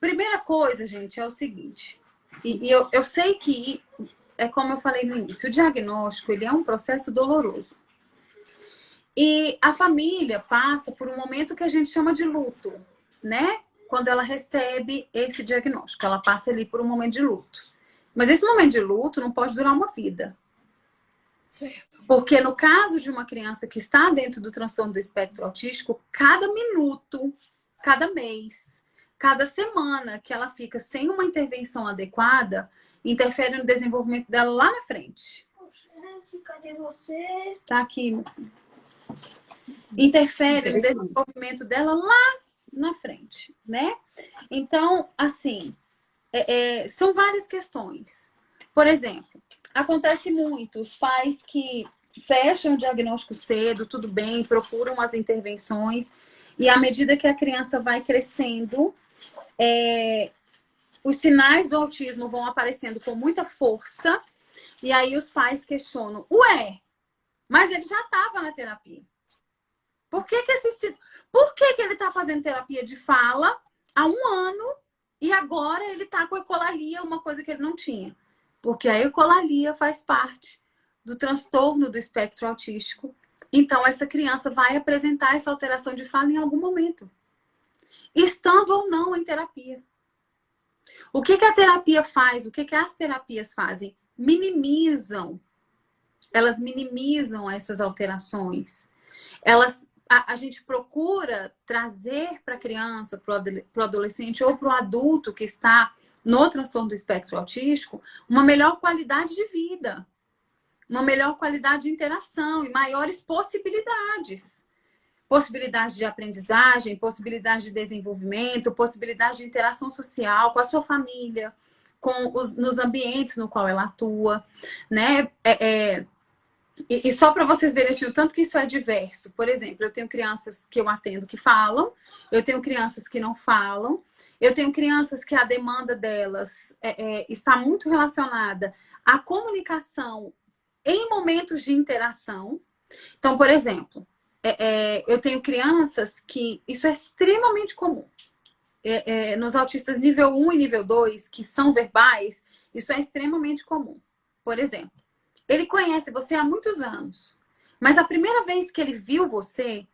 primeira coisa, gente, é o seguinte. Eu sei que, é como eu falei no início, o diagnóstico, ele é um processo doloroso. E a família passa por um momento que a gente chama de luto, né? Quando ela recebe esse diagnóstico, ela passa ali por um momento de luto. Mas esse momento de luto não pode durar uma vida. Certo. Porque no caso de uma criança que está dentro do transtorno do espectro autístico, cada minuto, cada mês, cada semana que ela fica sem uma intervenção adequada, interfere no desenvolvimento dela lá na frente. Cadê você? Tá aqui, meu filho. Interfere no desenvolvimento dela lá na frente, né? Então, assim, são várias questões. Por exemplo, acontece muito os pais que fecham o diagnóstico cedo, tudo bem, procuram as intervenções, e à medida que a criança vai crescendo, os sinais do autismo vão aparecendo com muita força, e aí os pais questionam, ué, mas ele já estava na terapia. Por que ele está fazendo terapia de fala há 1 ano e agora ele está com ecolalia, uma coisa que ele não tinha? Porque a ecolalia faz parte do transtorno do espectro autístico. Então, essa criança vai apresentar essa alteração de fala em algum momento, estando ou não em terapia. O que a terapia faz? O que as terapias fazem? Elas minimizam essas alterações. A gente procura trazer para a criança, para o adolescente ou para o adulto que está no transtorno do espectro autístico uma melhor qualidade de vida, uma melhor qualidade de interação e maiores possibilidades. Possibilidade de aprendizagem, possibilidade de desenvolvimento, possibilidade de interação social com a sua família, nos ambientes no qual ela atua, né? E só para vocês verem assim, o tanto que isso é diverso. Por exemplo, eu tenho crianças que eu atendo que falam, eu tenho crianças que não falam, eu tenho crianças que a demanda delas está muito relacionada à comunicação em momentos de interação. Então, por exemplo, eu tenho crianças que isso é extremamente comum. Nos autistas nível 1 e nível 2, que são verbais, isso é extremamente comum. Por exemplo, ele conhece você há muitos anos, mas a primeira vez que ele viu você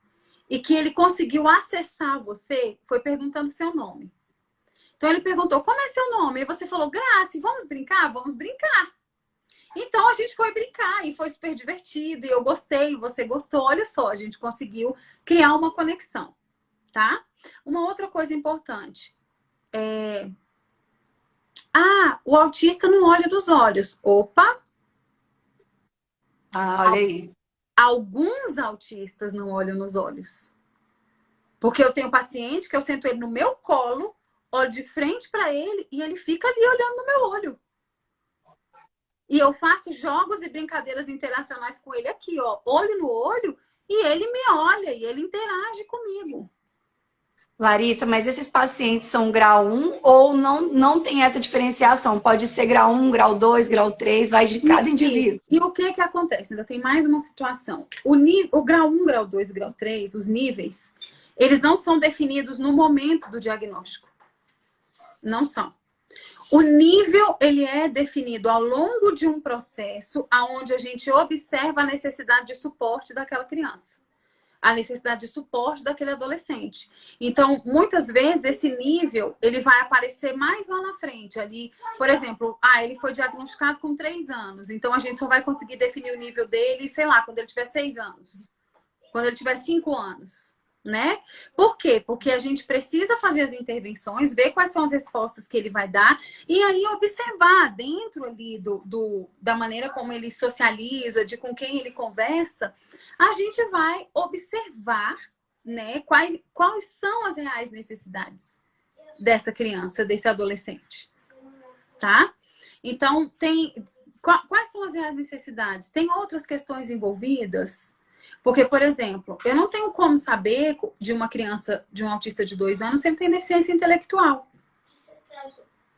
e que ele conseguiu acessar você foi perguntando seu nome. Então ele perguntou, como é seu nome? E você falou, Grace, vamos brincar? Vamos brincar. Então a gente foi brincar e foi super divertido, e eu gostei, você gostou. Olha só, a gente conseguiu criar uma conexão, tá? Uma outra coisa importante o autista não olha nos olhos. Opa! Olha aí. Alguns autistas não olham nos olhos. Porque eu tenho um paciente que eu sento ele no meu colo, olho de frente para ele e ele fica ali olhando no meu olho. E eu faço jogos e brincadeiras interacionais com ele aqui, ó, olho no olho, e ele me olha e ele interage comigo. Larissa, mas esses pacientes são grau 1 ou não tem essa diferenciação? Pode ser grau 1, grau 2, grau 3, vai de cada indivíduo. E o que acontece? Ainda tem mais uma situação. O grau 1, grau 2 e grau 3, os níveis, eles não são definidos no momento do diagnóstico. Não são. O nível, ele é definido ao longo de um processo onde a gente observa a necessidade de suporte daquela criança. A necessidade de suporte daquele adolescente. Então, muitas vezes, esse nível, ele vai aparecer mais lá na frente. Ali, por exemplo, ele foi diagnosticado com 3 anos. Então, a gente só vai conseguir definir o nível dele, sei lá, quando ele tiver 6 anos. Quando ele tiver 5 anos. Né? Por quê? Porque a gente precisa fazer as intervenções, ver quais são as respostas que ele vai dar e aí observar dentro ali da maneira como ele socializa, de com quem ele conversa, a gente vai observar, né, quais são as reais necessidades dessa criança, desse adolescente, tá? Então, quais são as reais necessidades? Tem outras questões envolvidas? Porque, por exemplo, eu não tenho como saber de uma criança, de um autista de 2 anos, se ele tem deficiência intelectual.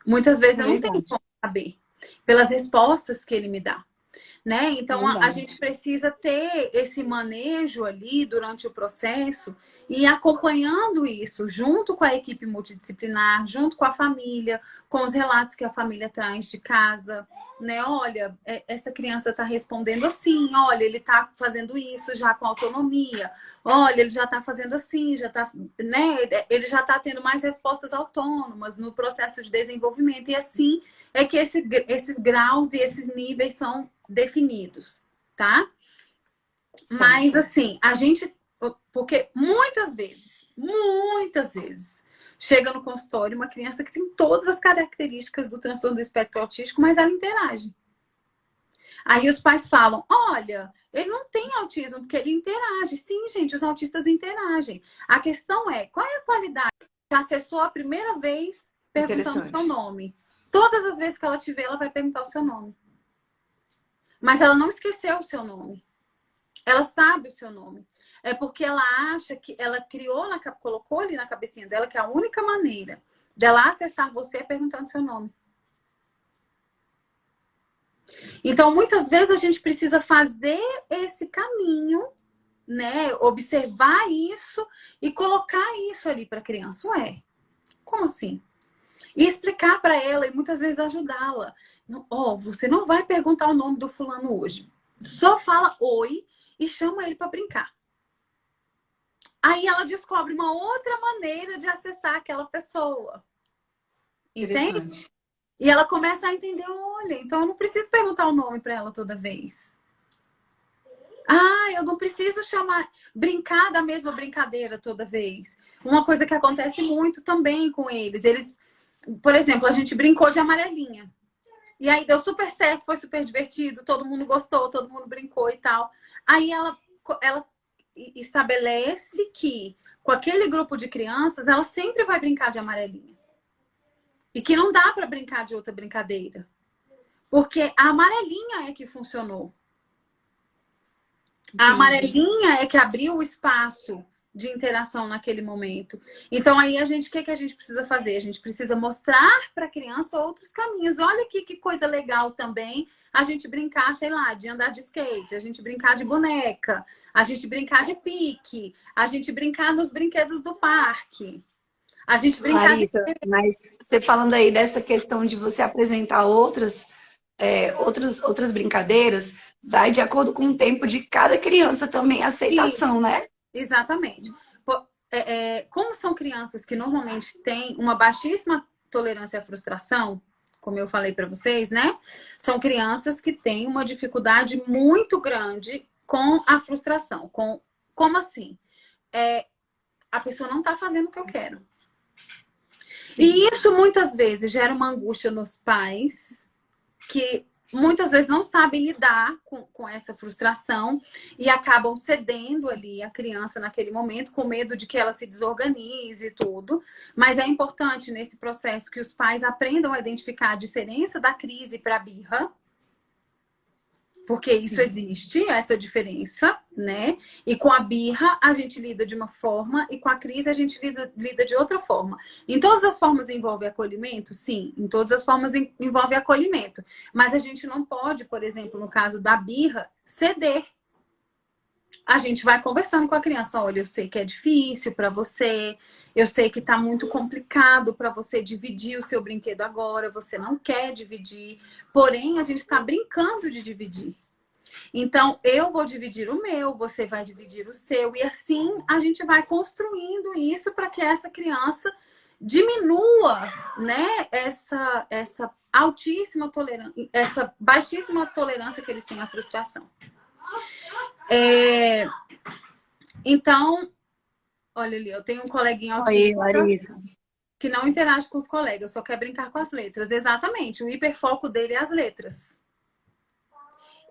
Muitas vezes eu não tenho como saber, pelas respostas que ele me dá. né? Então, a Verdade. gente precisa ter esse manejo ali durante o processo e acompanhando isso junto com a equipe multidisciplinar, junto com a família, com os relatos que a família traz de casa, né? Olha, essa criança está respondendo assim, olha, ele está fazendo isso já com autonomia, olha, ele já está fazendo assim, já tá, né? Ele já está tendo mais respostas autônomas no processo de desenvolvimento. E assim é que esses graus e esses níveis são definidos, tá? Mas Certo. assim, a gente, porque muitas vezes, chega no consultório uma criança que tem todas as características do transtorno do espectro autístico, mas ela interage. Aí os pais falam, olha, ele não tem autismo porque ele interage. Sim, gente, os autistas interagem. A questão é, qual é a qualidade? Você acessou a primeira vez perguntando o seu Interessante. nome. Todas as vezes que ela te vê, ela vai perguntar o seu nome. Mas ela não esqueceu o seu nome. Ela sabe o seu nome. É porque ela acha que ela colocou ali na cabecinha dela que a única maneira dela acessar você é perguntando o seu nome. Então, muitas vezes a gente precisa fazer esse caminho, né? Observar isso e colocar isso ali para a criança. Ué, como assim? E explicar para ela e muitas vezes ajudá-la. Ó, você não vai perguntar o nome do fulano hoje. Só fala oi e chama ele para brincar. Aí ela descobre uma outra maneira de acessar aquela pessoa. Entende? Interessante. E ela começa a entender, olha, então eu não preciso perguntar o nome para ela toda vez. Ah, eu não preciso brincar da mesma brincadeira toda vez. Uma coisa que acontece muito também com eles, por exemplo, a gente brincou de amarelinha. E aí deu super certo, foi super divertido, todo mundo gostou, todo mundo brincou e tal. Aí ela estabelece que com aquele grupo de crianças, ela sempre vai brincar de amarelinha. E que não dá para brincar de outra brincadeira. Porque a amarelinha é que funcionou. A Entendi. amarelinha é que abriu o espaço de interação naquele momento. Então, aí o que a gente precisa fazer? A gente precisa mostrar para a criança outros caminhos. Olha aqui que coisa legal também a gente brincar, sei lá, de andar de skate, a gente brincar de boneca, a gente brincar de pique, a gente brincar nos brinquedos do parque, a gente brincar de... Larissa, mas você falando aí dessa questão de você apresentar outras brincadeiras, vai de acordo com o tempo de cada criança também, a Isso, aceitação, né? exatamente. Como são crianças que normalmente têm uma baixíssima tolerância à frustração, como eu falei para vocês, né? São crianças que têm uma dificuldade muito grande com a frustração. Como assim? A pessoa não está fazendo o que eu quero. Sim. E isso muitas vezes gera uma angústia nos pais que muitas vezes não sabem lidar com essa frustração e acabam cedendo ali a criança naquele momento com medo de que ela se desorganize e tudo. Mas é importante nesse processo que os pais aprendam a identificar a diferença da crise para a birra, porque isso Sim. existe, essa diferença, né? E com a birra a gente lida de uma forma e com a crise a gente lida de outra forma. Em todas as formas envolve acolhimento? Sim, em todas as formas envolve acolhimento. Mas a gente não pode, por exemplo, no caso da birra, ceder. A gente vai conversando com a criança, olha, eu sei que é difícil para você, eu sei que tá muito complicado para você dividir o seu brinquedo agora, você não quer dividir, porém a gente está brincando de dividir. Então, eu vou dividir o meu, você vai dividir o seu, e assim a gente vai construindo isso para que essa criança diminua, né, essa altíssima tolerância, essa baixíssima tolerância que eles têm à frustração. Então, olha ali, eu tenho um coleguinha Oi, autista Larissa. que não interage com os colegas, só quer brincar com as letras. Exatamente, o hiperfoco dele é as letras.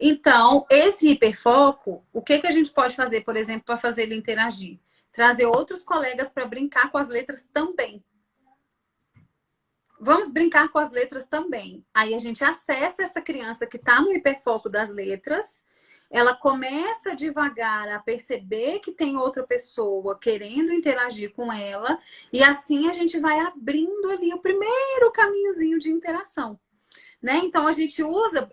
Então, esse hiperfoco, o que a gente pode fazer, por exemplo, para fazer ele interagir? Trazer outros colegas para brincar com as letras também. Vamos brincar com as letras também. Aí a gente acessa essa criança que está no hiperfoco das letras, ela começa devagar a perceber que tem outra pessoa querendo interagir com ela, e assim a gente vai abrindo ali o primeiro caminhozinho de interação. Né? Então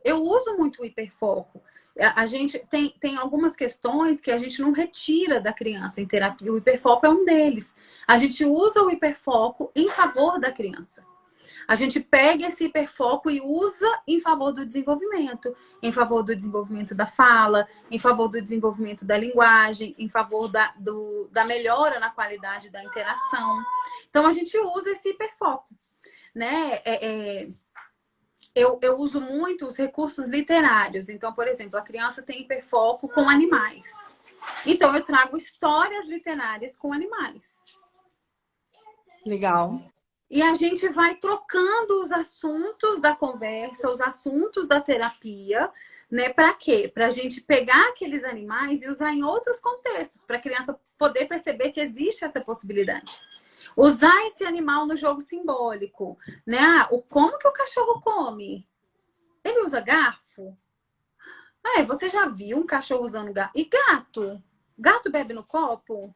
eu uso muito o hiperfoco. A gente tem algumas questões que a gente não retira da criança em terapia. O hiperfoco é um deles. A gente usa o hiperfoco em favor da criança. A gente pega esse hiperfoco e usa em favor do desenvolvimento. Em favor do desenvolvimento da fala, em favor do desenvolvimento da linguagem, em favor da melhora na qualidade da interação. Então, a gente usa esse hiperfoco, né? Eu uso muito os recursos literários. Então, por exemplo, a criança tem hiperfoco com animais. Então, eu trago histórias literárias com animais. Legal. E a gente vai trocando os assuntos da conversa, os assuntos da terapia, né? Para quê? Para a gente pegar aqueles animais e usar em outros contextos, para a criança poder perceber que existe essa possibilidade. Usar esse animal no jogo simbólico, né? Como que o cachorro come? Ele usa garfo? Você já viu um cachorro usando garfo? E gato? Gato bebe no copo?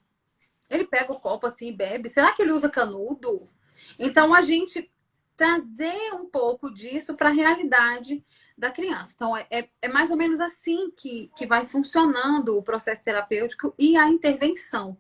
Ele pega o copo assim e bebe? Será que ele usa canudo? Então, a gente trazer um pouco disso para a realidade da criança. Então, é mais ou menos assim que vai funcionando o processo terapêutico e a intervenção.